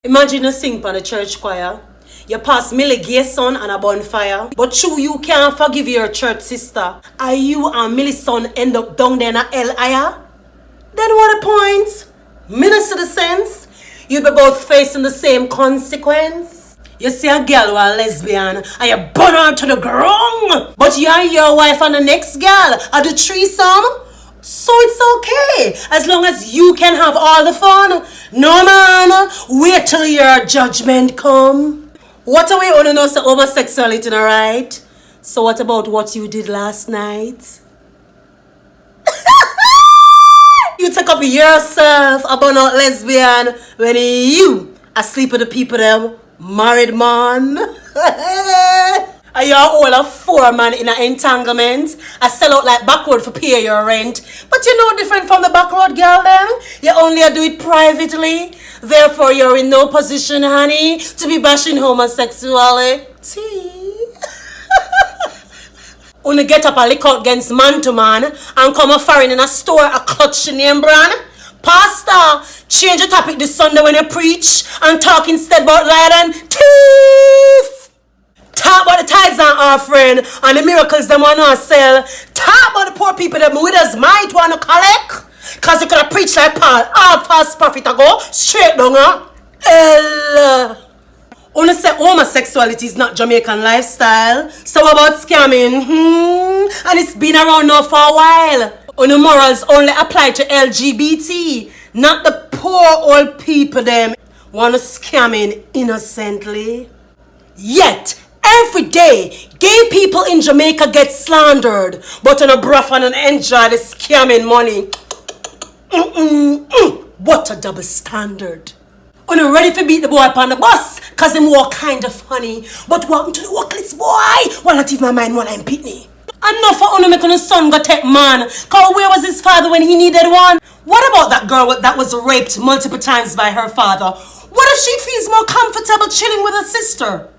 Imagine you sing for the church choir. You pass Millie Gay's son and a bonfire. But true, you can't forgive your church sister. Are you and Millie's son end up down there in a hell higher? Then what the point? Minister the sense? You be both facing the same consequence. You see a girl who a lesbian and you burn her to the ground. But you and your wife and the next girl are the threesome. So it's okay as long as you can have all the fun. No man, wait till your judgment come. What are we on us homosexuality, alright? So what about what you did last night? You take up yourself about not lesbian when you asleep with the people them married man. Are you all a foreman in an entanglement? I sell out like backroad for pay your rent. But you're no different from the backroad girl then. You only do it privately. Therefore you're in no position, honey, to be bashing homosexuality. Only get up and lick out against man to man and come a foreign in a store a clutch name brand. Pastor, change the topic this Sunday when you preach and talk instead about light and thief. Talk about the tithes and offering and the miracles them want to sell. Talk about the poor people that widows might want to collect. Cause you could have preached like Paul, all false prophet to go straight down hell. Only say homosexuality is not Jamaican lifestyle. So about scamming? And it's been around now for a while. Only morals only apply to LGBT, not the poor old people them want to scamming innocently. Yet every day, gay people in Jamaica get slandered, but on a bruff and enjoy the scamming money. What a double standard. You're ready to beat the boy upon the bus, cause him walk kind of funny. But welcome to the workless boy. Why not even my mind while I'm pitney? Enough for only making his son go take man. Cause where was his father when he needed one? What about that girl that was raped multiple times by her father? What if she feels more comfortable chilling with her sister?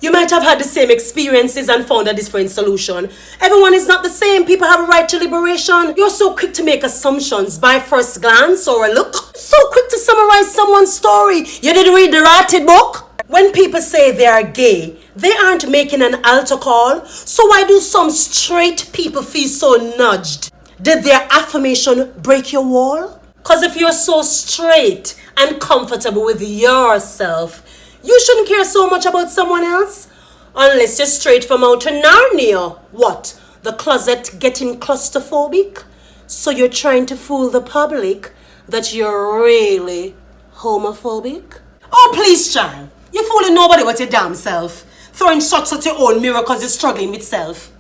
You might have had the same experiences and found a different solution. Everyone is not the same. People have a right to liberation. You're so quick to make assumptions by first glance or a look. So quick to summarize someone's story. You didn't read the rated book? When people say they are gay, they aren't making an altar call. So why do some straight people feel so nudged? Did their affirmation break your wall? Because if you're so straight and comfortable with yourself, you shouldn't care so much about someone else. Unless you're straight from out to Narnia. What? The closet getting claustrophobic? So you're trying to fool the public that you're really homophobic? Oh, please, child. You're fooling nobody but your damn self. Throwing shots at your own mirror because you're struggling with self.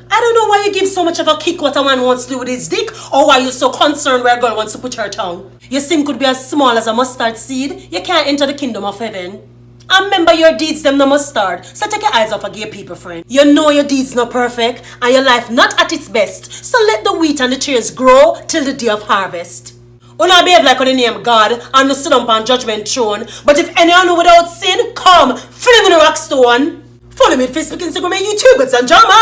I don't know why you give so much of a kick what a man wants to do with his dick, or why you're so concerned where a girl wants to put her tongue. Your sin could be as small as a mustard seed. You can't enter the kingdom of heaven. And remember your deeds them no mustard. So take your eyes off of gay people, friend. You know your deeds not perfect and your life not at its best. So let the wheat and the tares grow till the day of harvest. You not behave like on the name God and no sit up on judgment throne. But if anyone know without sin, come, fill him in a rock stone. Follow me on Facebook, Instagram, and YouTube. It's Anjama.